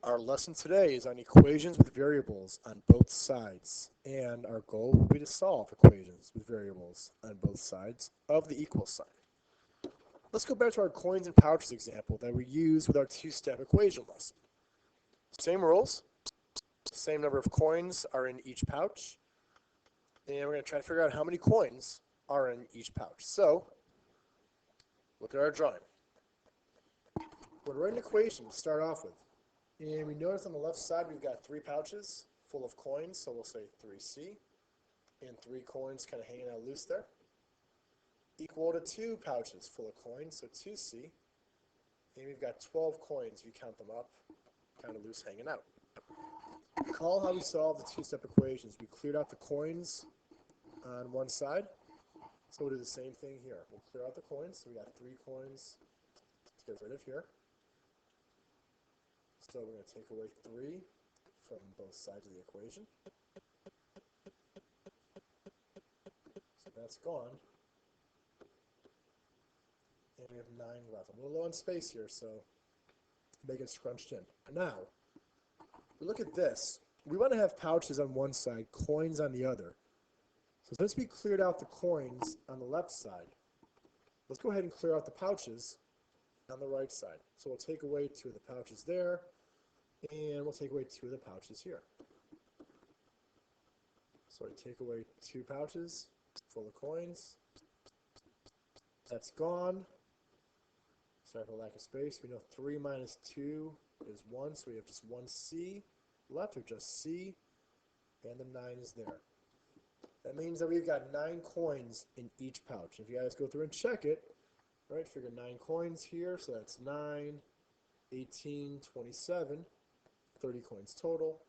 Our lesson today is on equations with variables on both sides, and our goal will be to solve equations with variables on both sides of the equal sign. Let's go back to our coins and pouches example that we used with our two-step equation lesson. Same rules, same number of coins are in each pouch, and we're going to try to figure out how many coins are in each pouch. So, look at our drawing. We're going to write an equation to start off with. And we notice on the left side we've got 3 pouches full of coins, so we'll say 3C, and 3 coins kind of hanging out loose there. Equal to 2 pouches full of coins, so 2C, and we've got 12 coins if you count them up, kind of loose hanging out. Recall how we solved the two-step equations. We cleared out the coins on one side, so we'll do the same thing here. We'll clear out the coins, so we got 3 coins to get rid of here. So we're going to take away 3 from both sides of the equation. So that's gone. And we have 9 left. I'm a little low on space here, so make it scrunched in. Now, we look at this. We want to have pouches on one side, coins on the other. So since we cleared out the coins on the left side, let's go ahead and clear out the pouches on the right side. So we'll take away 2 of the pouches there. And we'll take away 2 of the pouches here. So we take away 2 pouches full of coins. That's gone. Sorry for lack of space. We know 3 minus 2 is 1, so we have just 1C left, or just C, and the 9 is there. That means that we've got 9 coins in each pouch. If you guys go through and check it, right, figure 9 coins here, so that's 9, 18, 27. 30 coins total.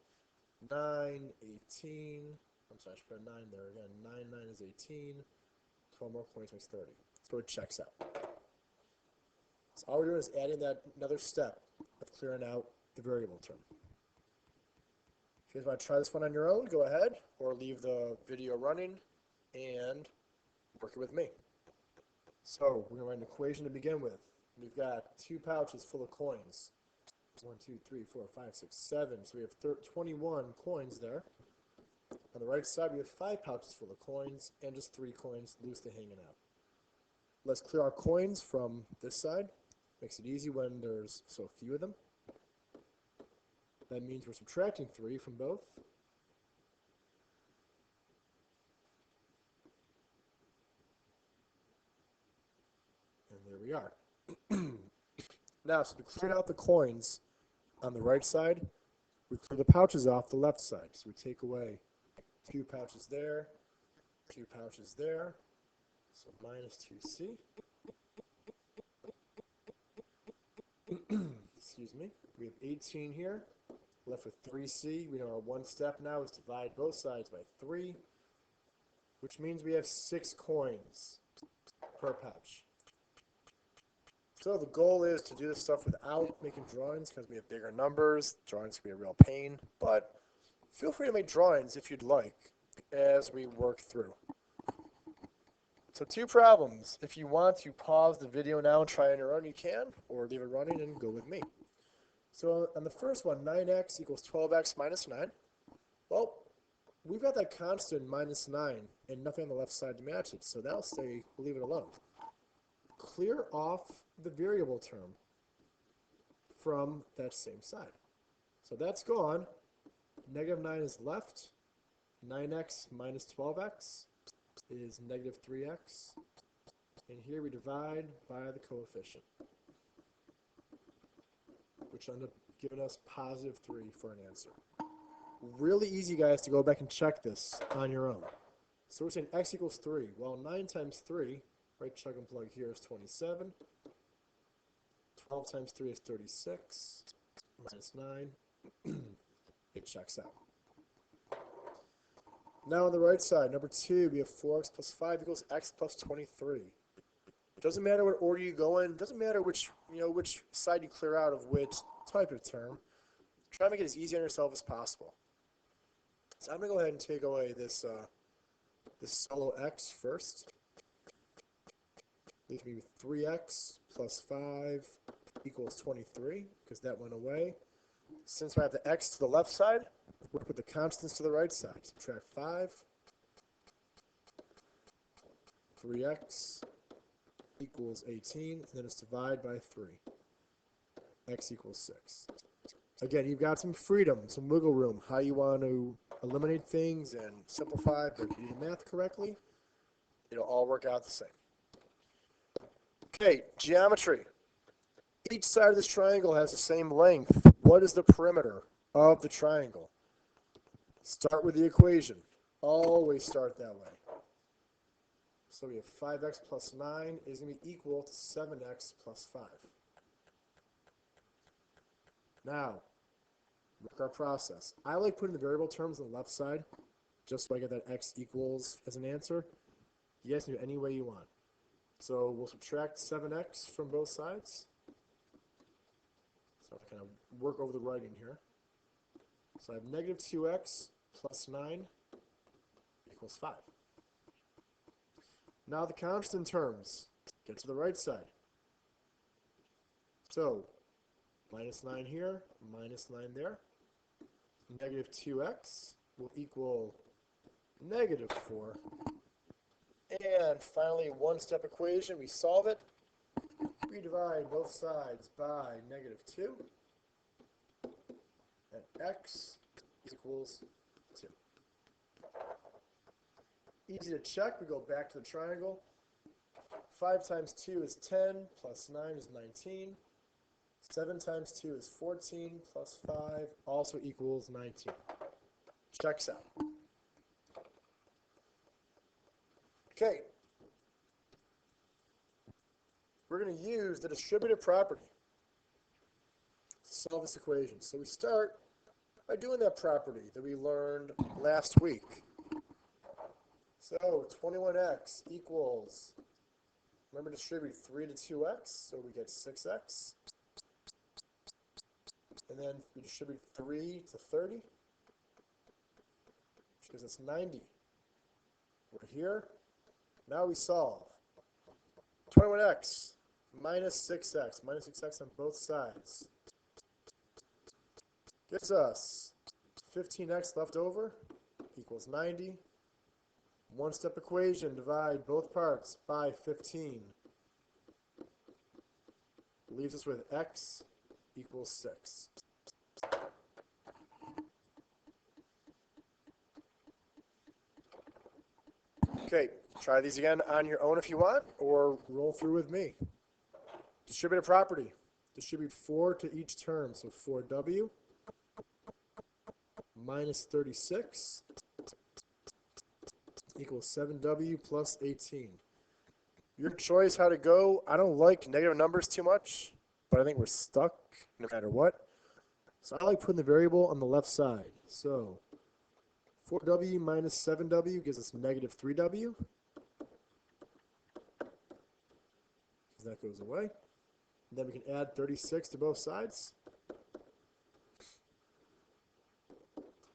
9, 18, I'm sorry, I should put a 9 there again. 9 is 18. 12 more coins makes 30. So it checks out. So all we're doing is adding that another step of clearing out the variable term. If you guys want to try this one on your own, go ahead, or leave the video running and work it with me. So we're going to write an equation to begin with. We've got 2 pouches full of coins. 1, 2, 3, 4, 5, 6, 7. So we have 21 coins there. On the right side, we have 5 pouches full of coins and just 3 coins loosely hanging out. Let's clear our coins from this side. Makes it easy when there's so few of them. That means we're subtracting 3 from both. And there we are. Now, so we cleared out the coins on the right side. We clear the pouches off the left side. So we take away 2 pouches there, 2 pouches there. So minus 2C. Excuse me. We have 18 here. Left with 3C. We know our one step now is divide both sides by 3, which means we have 6 coins per pouch. So the goal is to do this stuff without making drawings because we have bigger numbers. Drawings can be a real pain, but feel free to make drawings if you'd like as we work through. So 2 problems. If you want to pause the video now and try on your own, you can, or leave it running and go with me. So on the first one, 9x equals 12x minus 9. Well, we've got that constant minus 9 and nothing on the left side to match it, so that'll stay, we'll leave it alone. Clear off the variable term from that same side. So that's gone. Negative 9 is left. 9x minus 12x is negative 3x. And here we divide by the coefficient, which ended up giving us positive 3 for an answer. Really easy, guys, to go back and check this on your own. So we're saying x equals 3. Well, 9 times 3, right chug and plug here, is 27. 12 times 3 is 36. Minus 9. It checks out. Now on the right side, number 2, we have 4x plus 5 equals x plus 23. It doesn't matter what order you go in. It doesn't matter which side you clear out of which type of term. Try to make it as easy on yourself as possible. So I'm going to go ahead and take away this solo x first. Leave me with 3x plus 5 equals 23, because that went away. Since I have the x to the left side, work with the constants to the right side. Subtract 5, 3x equals 18, and then it's divide by 3. X equals 6. Again, you've got some freedom, some wiggle room, how you want to eliminate things and simplify, but if you do the math correctly, it'll all work out the same. Okay, geometry. Each side of this triangle has the same length. What is the perimeter of the triangle? Start with the equation. Always start that way. So we have 5x plus 9 is going to be equal to 7x plus 5. Now, work our process. I like putting the variable terms on the left side, just so I get that x equals as an answer. You guys can do it any way you want. So we'll subtract 7x from both sides. So I kind of work over the writing here. So I have negative 2x plus 9 equals 5. Now the constant terms, get to the right side. So minus 9 here, minus 9 there. Negative 2x will equal negative 4. And finally, one-step equation, we solve it. We divide both sides by negative 2. And x equals 2. Easy to check. We go back to the triangle. 5 times 2 is 10, plus 9 is 19. 7 times 2 is 14, plus 5 also equals 19. Checks out. Okay. We're going to use the distributive property to solve this equation. So we start by doing that property that we learned last week. So 21x equals, remember to distribute 3 to 2x, so we get 6x. And then we distribute 3 to 30, which gives us 90. We're here. Now we solve. 21x minus 6x, minus 6x on both sides, gives us 15x left over equals 90. One-step equation, divide both parts by 15. Leaves us with x equals 6. Okay, try these again on your own if you want, or roll through with me. Distributive property. Distribute 4 to each term, so 4w minus 36 equals 7w plus 18. Your choice how to go. I don't like negative numbers too much, but I think we're stuck no matter what. So I like putting the variable on the left side. So 4w minus 7w gives us negative 3w. That goes away. And then we can add 36 to both sides.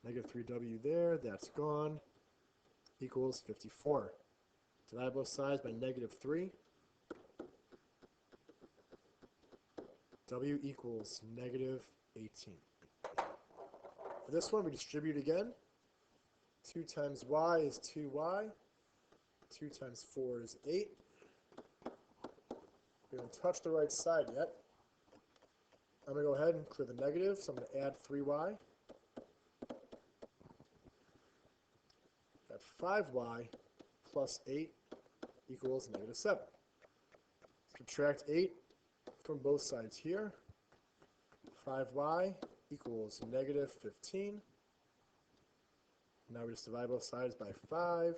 Negative 3w there, that's gone. Equals 54. Divide both sides by negative 3. W equals negative 18. For this one, we distribute again. 2 times y is 2y. 2 times 4 is 8. We haven't touched the right side yet. I'm going to go ahead and clear the negative, so I'm going to add 3y. Got 5y plus 8 equals negative 7. Subtract 8 from both sides here. 5y equals negative 15. Now we just divide both sides by 5.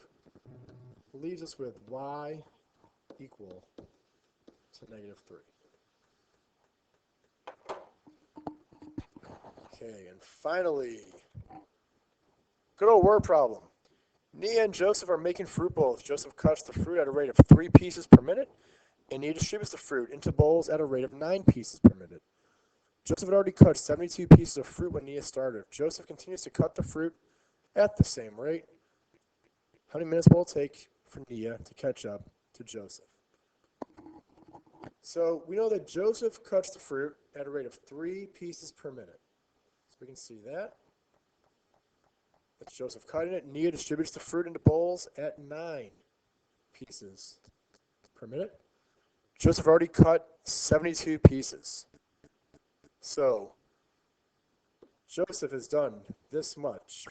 Leaves us with y equal to negative 3. Okay, and finally, good old word problem. Nia and Joseph are making fruit bowls. Joseph cuts the fruit at a rate of 3 pieces per minute, and Nia distributes the fruit into bowls at a rate of 9 pieces per minute. Joseph had already cut 72 pieces of fruit when Nia started. If Joseph continues to cut the fruit at the same rate, how many minutes will it take for Nia to catch up to Joseph? So we know that Joseph cuts the fruit at a rate of 3 pieces per minute. we can see that. That's Joseph cutting it. Nia distributes the fruit into bowls at 9 pieces per minute. Joseph already cut 72 pieces. So Joseph has done this much,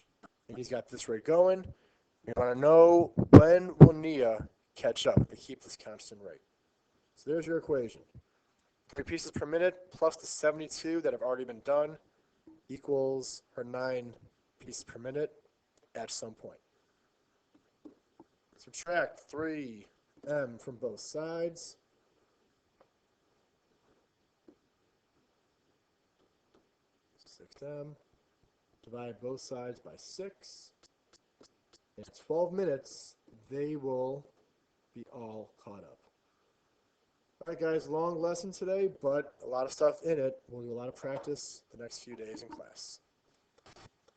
and he's got this rate going. We want to know, when will Nia catch up to keep this constant rate? So there's your equation. 3 pieces per minute plus the 72 that have already been done equals her 9 pieces per minute at some point. Subtract 3m from both sides. M. Divide both sides by 6. In 12 minutes, they will be all caught up. All right, guys, long lesson today, but a lot of stuff in it. We'll do a lot of practice the next few days in class.